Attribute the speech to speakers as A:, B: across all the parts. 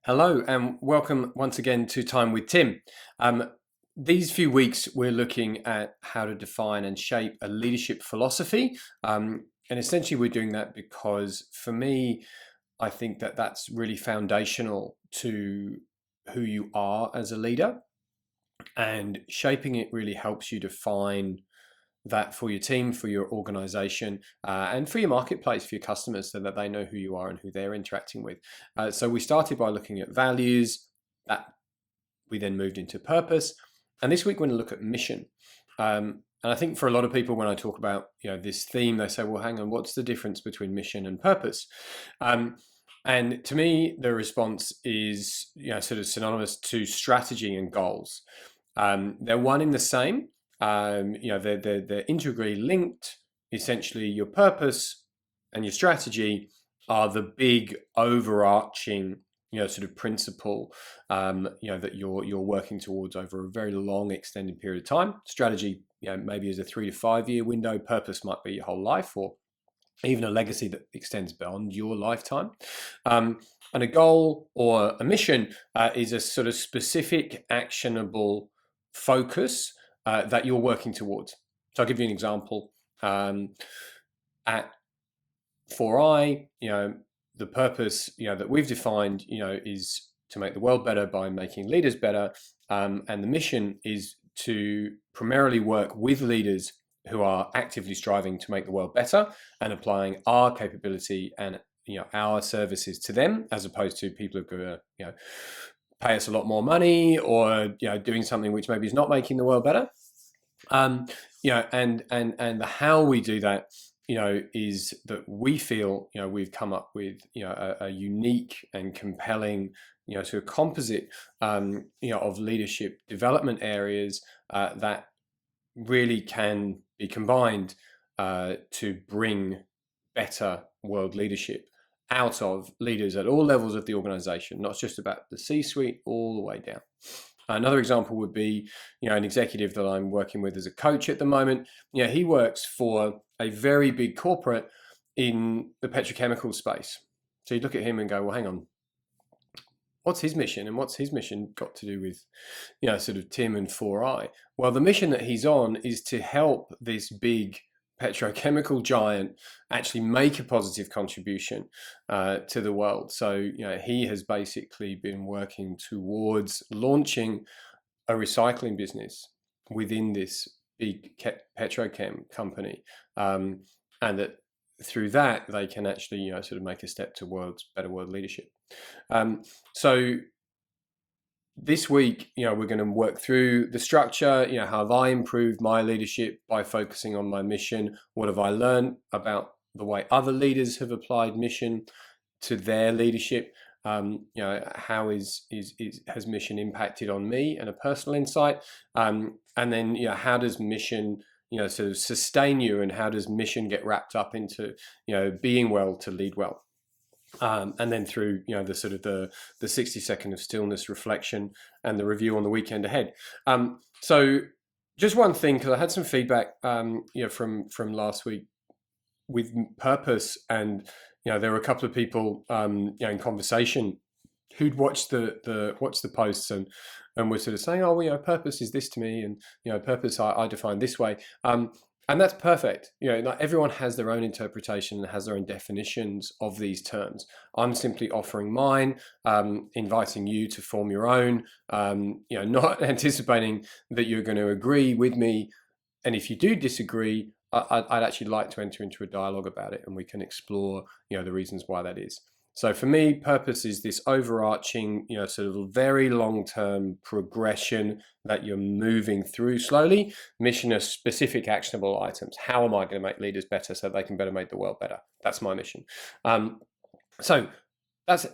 A: Hello and welcome once again to Time with Tim. These few weeks we're looking at how to define and shape a leadership philosophy. And essentially we're doing that because for me, I think that that's really foundational to who you are as a leader. And shaping it really helps you define that for your team, for your organization, and for your marketplace, for your customers, so that they know who you are and who they're interacting with. So we started by looking at values, that we then moved into purpose. And this week we're going to look at mission. And I think for a lot of people, when I talk about this theme, they say, well, hang on, what's the difference between mission and purpose? And to me, the response is sort of synonymous to strategy and goals. They're one in the same. They're integrally linked. Essentially, your purpose and your strategy are the big overarching, sort of principle, that you're working towards over a very long, extended period of time. Strategy, maybe is a 3 to 5 year window. Purpose might be your whole life, or even a legacy that extends beyond your lifetime. And a goal or a mission is a sort of specific, actionable focus that you're working towards. So I'll give you an example. At 4i, the purpose, that we've defined, is to make the world better by making leaders better. And the mission is to primarily work with leaders who are actively striving to make the world better and applying our capability and our services to them, as opposed to people who are going to pay us a lot more money, or doing something which maybe is not making the world better. And how we do that, is that we feel we've come up with a unique and compelling sort of composite of leadership development areas that really can be combined to bring better world leadership out of leaders at all levels of the organization, not just about the C-suite, all the way down. Another example would be, an executive that I'm working with as a coach at the moment. He works for a very big corporate in the petrochemical space. So you look at him and go, well, hang on, what's his mission? And what's his mission got to do with, sort of Tim and 4i? Well, the mission that he's on is to help this big petrochemical giant actually make a positive contribution to the world. So, he has basically been working towards launching a recycling business within this big petrochem company, and that through that they can actually, sort of make a step towards better world leadership. So this week, we're going to work through the structure. How have I improved my leadership by focusing on my mission? What have I learned about the way other leaders have applied mission to their leadership? How has mission impacted on me and a personal insight? And then, how does mission, sort of sustain you, and how does mission get wrapped up into, being well to lead well? And then through the sort of the 60-second of stillness, reflection, and the review on the weekend ahead. So just one thing, because I had some feedback from last week with purpose, and there were a couple of people in conversation who'd watched the posts and were sort of saying, oh, purpose is this to me, and purpose I define this way. And that's perfect. Like, everyone has their own interpretation and has their own definitions of these terms. I'm simply offering mine, inviting you to form your own, not anticipating that you're going to agree with me. And if you do disagree, I'd actually like to enter into a dialogue about it, and we can explore, the reasons why that is. So for me, purpose is this overarching, sort of very long-term progression that you're moving through slowly. Mission are specific actionable items. How am I going to make leaders better so they can better make the world better? That's my mission. So that's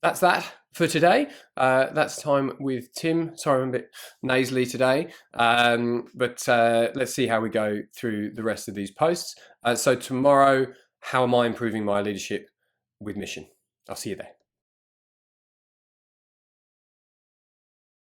A: that for today. That's Time with Tim. Sorry, I'm a bit nasally today, but let's see how we go through the rest of these posts. So tomorrow, how am I improving my leadership with mission? I'll see you there.